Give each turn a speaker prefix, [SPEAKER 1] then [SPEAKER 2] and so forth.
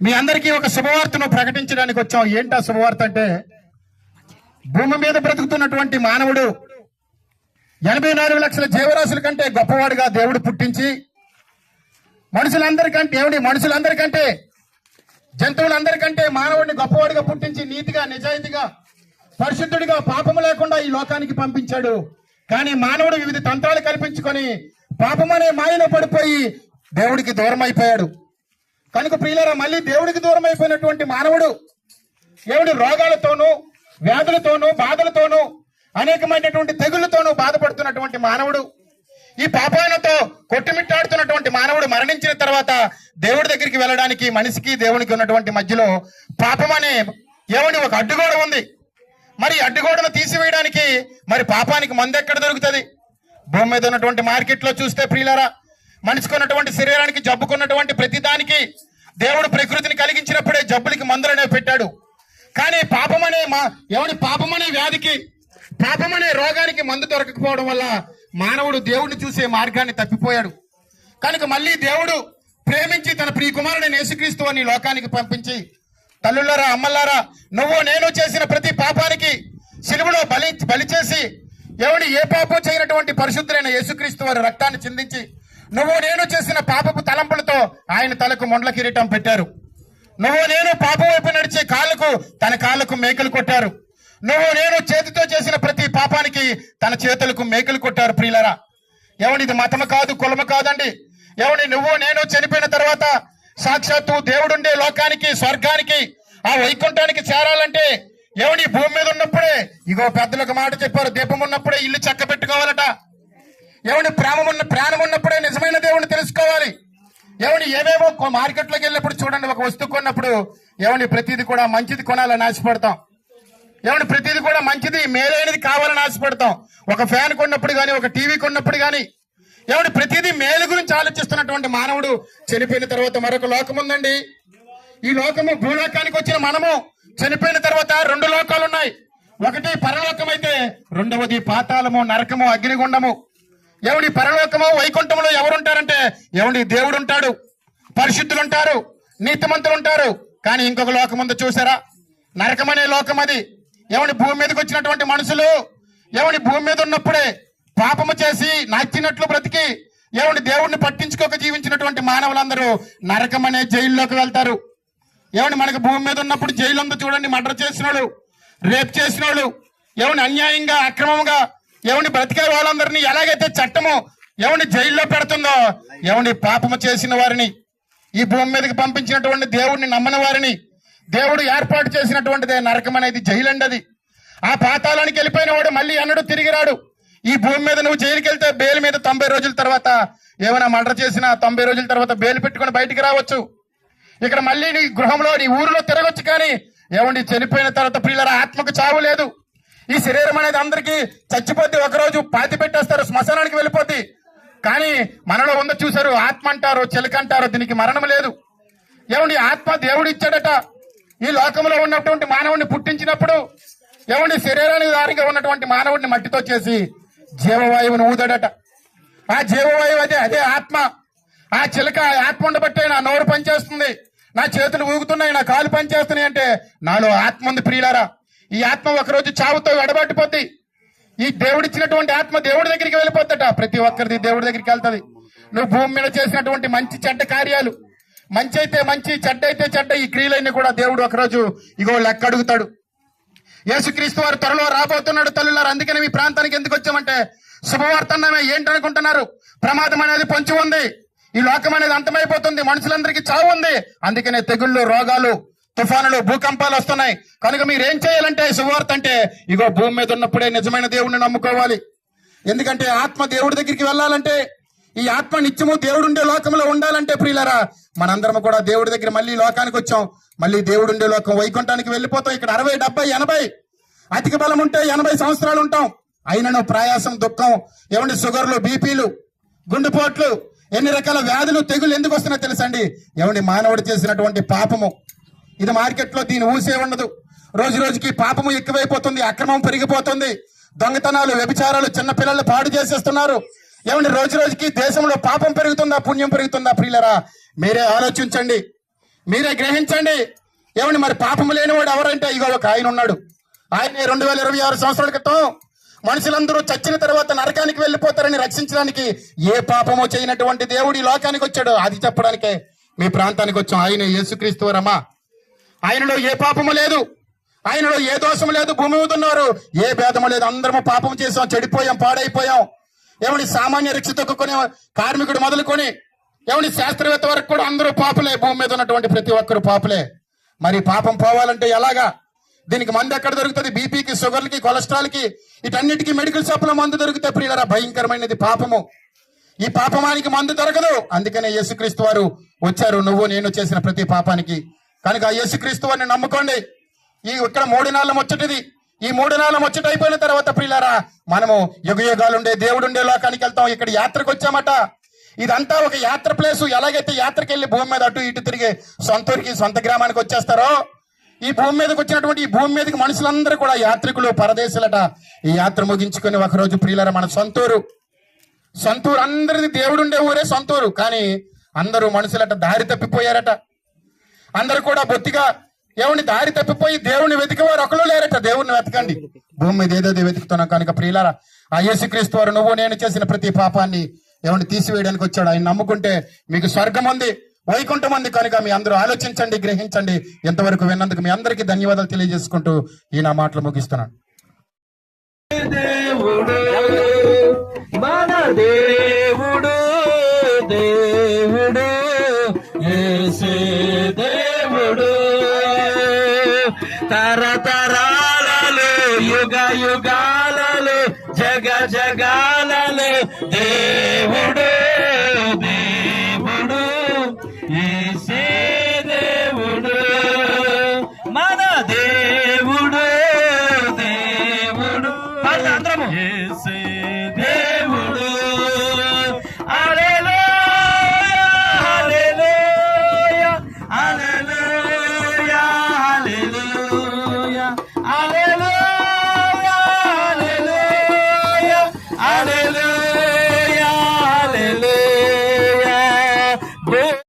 [SPEAKER 1] మీ అందరికీ ఒక శుభవార్తను ప్రకటించడానికి వచ్చాం. ఏంటా శుభవార్త అంటే, భూమి మీద బ్రతుకుతున్నటువంటి మానవుడు 84 లక్షల జీవరాశుల కంటే గొప్పవాడుగా దేవుడు పుట్టించి, మనుషులందరికంటే జంతువులందరికంటే మానవుడిని గొప్పవాడిగా పుట్టించి, నీతిగా, నిజాయితీగా, పరిశుద్ధుడిగా, పాపము లేకుండా ఈ లోకానికి పంపించాడు. కానీ మానవుడు వివిధ తంత్రాలు కల్పించుకొని పాపమనే మాయలో పడిపోయి దేవుడికి దూరం అయిపోయాడు. కనుక ప్రియులారా, మళ్ళీ దేవుడికి దూరం అయిపోయినటువంటి మానవుడు రోగాలతోనూ, వ్యాధులతోనూ, బాధలతోనూ, అనేకమైనటువంటి తెగుళ్లతోనూ బాధపడుతున్నటువంటి మానవుడు, ఈ పాపాలతో కొట్టుమిట్టాడుతున్నటువంటి మానవుడు మరణించిన తర్వాత దేవుడి దగ్గరికి వెళ్ళడానికి మనిషికి దేవునికి ఉన్నటువంటి మధ్యలో పాపం అనే ఒక అడ్డుగోడ ఉంది. మరి అడ్డుగోడను తీసివేయడానికి మరి పాపానికి మందు ఎక్కడ దొరుకుతుంది? భూమి మీద ఉన్నటువంటి మార్కెట్లో చూస్తే ప్రియులారా, మనిషికి ఉన్నటువంటి శరీరానికి, జబ్బుకున్నటువంటి ప్రతిదానికి దేవుడు ప్రకృతిని కలిగించినప్పుడే జబ్బులకి మందులనే పెట్టాడు. కానీ పాపమనే వ్యాధికి, పాపమనే రోగానికి మందు దొరకకపోవడం వల్ల మానవుడు దేవుడిని చూసే మార్గాన్ని తప్పిపోయాడు. కనుక మళ్ళీ దేవుడు ప్రేమించి తన ప్రియ కుమారుడైన యేసుక్రీస్తు అని లోకానికి పంపించి, తల్లులారా, అమ్మలారా, నువ్వు నేను చేసిన ప్రతి పాపానికి సిలువలో బలి చేసి ఏ పాపం చేయనటువంటి పరిశుద్ధులైన యేసుక్రీస్తు వారి రక్తాన్ని చిందించి, నువ్వు నేను చేసిన పాపపు తలంపులతో ఆయన తలకు మొండ్ల కిరీటం పెట్టారు. నువ్వు నేను పాపం వైపు నడిచే తన కాళ్ళకు మేకలు కొట్టారు. నువ్వు నేను చేతితో చేసిన ప్రతి పాపానికి తన చేతులకు మేకలు కొట్టారు. ప్రియులరా, ఇది మతము కాదు, కులము కాదండి. నువ్వు నేను చనిపోయిన తర్వాత సాక్షాత్తు దేవుడుండే లోకానికి, స్వర్గానికి, ఆ వైకుంఠానికి చేరాలంటే భూమి మీద ఉన్నప్పుడే పెద్దలకు మాట చెప్పారు, దీపం ఉన్నప్పుడే ఇల్లు చక్క పెట్టుకోవాలట. ప్రాణం ఉన్నప్పుడే నిజమైన దేవుడిని తెలుసుకోవాలి. ఏవేవో మార్కెట్లోకి వెళ్ళినప్పుడు చూడండి, ఒక వస్తువు కొన్నప్పుడు ప్రతిది కూడా మంచిది కొనాలని ఆశపడతాం. ప్రతిది కూడా మంచిది, మేలైనది కావాలని ఆశపడతాం. ఒక ఫ్యాన్ కొన్నప్పుడు గానీ, ఒక టీవీ కొన్నప్పుడు గానీ ప్రతిదీ మేలు గురించి ఆలోచిస్తున్నటువంటి మానవుడు చనిపోయిన తర్వాత మరొక లోకం ఉందండి. ఈ లోకము, భూలోకానికి వచ్చిన మనము చనిపోయిన తర్వాత 2 లోకాలు ఉన్నాయి. ఒకటి పరలోకం అయితే, రెండవది పాతాళము, నరకము, అగ్నిగుండము. పరలోకము, వైకుంఠములో ఎవరుంటారంటే దేవుడు ఉంటాడు, పరిశుద్ధులు ఉంటారు, నీతిమంతులు ఉంటారు. కానీ ఇంకొక లోకం ఉందో చూసారా? నరకం అనే లోకం. అది భూమి మీదకి వచ్చినటువంటి మనుషులు భూమి మీద ఉన్నప్పుడే పాపము చేసి నచ్చినట్లు బ్రతికి దేవుడిని పట్టించుకోక జీవించినటువంటి మానవులందరూ నరకం అనే జైల్లోకి వెళ్తారు. మనకు భూమి మీద ఉన్నప్పుడు జైలు ఉందో చూడండి. మర్డర్ చేసినోళ్ళు, రేప్ చేసినోళ్ళు, అన్యాయంగా, అక్రమంగా బ్రతికే వాళ్ళందరినీ ఎలాగైతే చట్టము జైల్లో పెడుతుందో, పాపము చేసిన వారిని, ఈ భూమి మీదకి పంపించినటువంటి దేవుడిని నమ్మని వారిని దేవుడు ఏర్పాటు చేసినటువంటిదే నరకం అనేది, జైలు అండి అది. ఆ పాతాళానికి వెళ్ళిపోయిన వాడు మళ్ళీ అన్నడు తిరిగి రాడు. ఈ భూమి మీద నువ్వు జైలుకి వెళ్తే బెయిల్ మీద 90 రోజుల తర్వాత మర్డర్ చేసినా 90 రోజుల తర్వాత బెయిల్ పెట్టుకుని బయటికి రావచ్చు. ఇక్కడ మళ్ళీ నీ గృహంలో, నీ ఊరిలో తిరగొచ్చు. కానీ చనిపోయిన తర్వాత ప్రియులారా, ఆత్మకు చావు లేదు. ఈ శరీరం అనేది అందరికీ చచ్చిపోతే ఒకరోజు పాతి పెట్టేస్తారు, శ్మశానానికి వెళ్ళిపోద్ది. కానీ మనలో ఉందో చూసారు, ఆత్మ అంటారు, చిలక అంటారు, దీనికి మరణం లేదు. ఆత్మ దేవుడు ఇచ్చాడట. ఈ లోకంలో ఉన్నటువంటి మానవుడిని పుట్టించినప్పుడు శరీరానికి దారిగా ఉన్నటువంటి మానవుడిని మట్టితో చేసి జీవవాయువుని ఊదాడట. ఆ జీవవాయువు అదే ఆత్మ. ఆ చిలక ఆత్మ ఉండబట్టే నా నోరు పనిచేస్తుంది, నా చేతులు ఊగుతున్నాయి, నా కాలు పనిచేస్తున్నాయి అంటే నాలో ఆత్మ ఉంది. ప్రియులారా, ఈ ఆత్మ ఒకరోజు చావుతో ఎడబట్టిపోద్ది. ఈ దేవుడిచ్చినటువంటి ఆత్మ దేవుడి దగ్గరికి వెళ్ళిపోద్దట. ప్రతి ఒక్కరిది దేవుడి దగ్గరికి వెళ్తుంది. నువ్వు భూమి మీద చేసినటువంటి మంచి చెడ్డ కార్యాలు, మంచి అయితే మంచి, చెడ్డ అయితే చెడ్డ, ఈ క్రియలన్నీ కూడా దేవుడు ఒకరోజు లెక్క అడుగుతాడు. యేసుక్రీస్తు వారు త్వరలో రాబోతున్నాడు. తల్లులారు, అందుకని మీ ప్రాంతానికి ఎందుకు వచ్చామంటే శుభవార్త అన్నమే. ఏంటనుకుంటున్నారు? ప్రమాదం అనేది పొంచి ఉంది. ఈ లోకం అనేది అంతమైపోతుంది, మనుషులందరికీ చావు ఉంది. అందుకనే తెగుళ్ళు, రోగాలు, తుఫానులు, భూకంపాలు వస్తున్నాయి. కనుక మీరేం చేయాలంటే, శుభవార్త అంటే భూమి మీద ఉన్నప్పుడే నిజమైన దేవుడిని నమ్ముకోవాలి. ఎందుకంటే ఆత్మ దేవుడి దగ్గరికి వెళ్ళాలంటే, ఈ ఆత్మ నిత్యము దేవుడుండే లోకంలో ఉండాలంటే ప్రియులారా, మనందరం కూడా దేవుడి దగ్గర మళ్ళీ లోకానికి వచ్చాం. మళ్ళీ దేవుడుండే లోకం వైకుంఠానికి వెళ్ళిపోతాం. ఇక్కడ 60, 70, 80 అధిక బలం ఉంటే 80 సంవత్సరాలు ఉంటాం. అయినను ప్రయాసం, దుఃఖం, షుగర్లు, బీపీలు, గుండెపోట్లు, ఎన్ని రకాల వ్యాధులు, తెగులు ఎందుకు వస్తున్నాయో తెలుసండి? మానవుడు చేసినటువంటి పాపము. ఇది మార్కెట్లో దీని ఊసే ఉండదు. రోజు రోజుకి పాపము ఎక్కువైపోతుంది, అక్రమం పెరిగిపోతుంది, దొంగతనాలు, వ్యభిచారాలు, చిన్న పిల్లలు పాడు చేసేస్తున్నారు. రోజు రోజుకి దేశంలో పాపం పెరుగుతుందా, పుణ్యం పెరుగుతుందా? ప్రియులరా, మీరే ఆలోచించండి. మీరే గ్రహించండి. ఏమండి మరి పాపము లేనివాడు ఎవరంటే ఇగో ఒక ఆయన ఉన్నాడు. ఆయన 2026 సంవత్సరాల క్రితం మనుషులందరూ చచ్చిన తర్వాత నరకానికి వెళ్ళిపోతారని రక్షించడానికి ఏ పాపమో చేయనటువంటి దేవుడు ఈ లోకానికి వచ్చాడు. అది చెప్పడానికే మీ ప్రాంతానికి వచ్చాం. ఆయన యేసుక్రీస్తు రమా. ఆయనలో ఏ పాపము లేదు, ఆయనలో ఏ దోషము లేదు. భూమి మీద ఉన్నారు ఏ భేదము లేదు. అందరము పాపం చేసాం, చెడిపోయాం, పాడైపోయాం. ఏమని సామాన్య రిక్ష తొక్కునే కార్మికుడు మొదలుకొని ఏమని శాస్త్రవేత్త వరకు కూడా అందరూ పాపులే. భూమి మీద ఉన్నటువంటి ప్రతి ఒక్కరు పాపులే. మరి పాపం పోవాలంటే ఎలాగా? దీనికి మందు ఎక్కడ దొరుకుతుంది? బీపీకి, షుగర్లకి, కొలెస్ట్రాల్కి, వీటన్నిటికీ మెడికల్ షాప్ లో మందు దొరికితే ప్రియులరా భయంకరమైనది పాపము. ఈ పాపమానికి మందు దొరకదు. అందుకనే యేసుక్రీస్తు వారు వచ్చారు, నువ్వు నేను చేసిన ప్రతి పాపానికి. కనుక ఆ యేసుక్రీస్తు వారిని నమ్ముకోండి. ఇక్కడ 3 నాళ్ళ ముచ్చటిది. ఈ 3 నాళ్ళ ముచ్చట అయిపోయిన తర్వాత ప్రియులారా మనము యుగ యుగాలుండే దేవుడుండే లోకానికి వెళ్తాం. ఇక్కడ యాత్రకు వచ్చామట. ఇదంతా ఒక యాత్ర ప్లేసు. ఎలాగైతే యాత్రకి వెళ్ళి భూమి మీద అటు ఇటు తిరిగి సొంత ఊరికి, సొంత గ్రామానికి వచ్చేస్తారో, ఈ భూమి మీదకి వచ్చినటువంటి ఈ భూమి మీదకి మనుషులందరూ కూడా యాత్రికులు, పరదేశులట. ఈ యాత్ర ముగించుకుని ఒకరోజు ప్రియులారా మన సొంతూరు అందరిది దేవుడుండే ఊరే సొంతూరు. కానీ అందరూ మనుషులట దారి తప్పిపోయారట. అందరూ కూడా బొత్తిగా ఏమని దారి తప్పిపోయి దేవుణ్ణి వెతికేవారు ఒకళ్ళు లేరట. దేవుణ్ణి వెతకండి. భూమి మీద ఏదో వెతుకుతున్నాం. కనుక ప్రియులారా ఆ యేసుక్రీస్తు వారు నువ్వు నేను చేసిన ప్రతి పాపాన్ని ఏమని తీసివేయడానికి వచ్చాడు. ఆయన నమ్ముకుంటే మీకు స్వర్గం ఉంది, వైకుంఠం ఉంది. కనుక మీ అందరూ ఆలోచించండి, గ్రహించండి. ఎంతవరకు విన్నందుకు మీ అందరికీ ధన్యవాదాలు తెలియజేసుకుంటూ ఈ నా మాటలు ముగిస్తున్నాను.
[SPEAKER 2] దేవుడు మన దేవుడు, దేవుడు యేసే దేవుడు. తరతరాలలో, యుగ యుగాలలో, జగ జగాలలో దేవుడు, దేవుడు యేసే దేవుడు. మన దేవుడు, దేవుడు అందరము యేసే దేవుడు.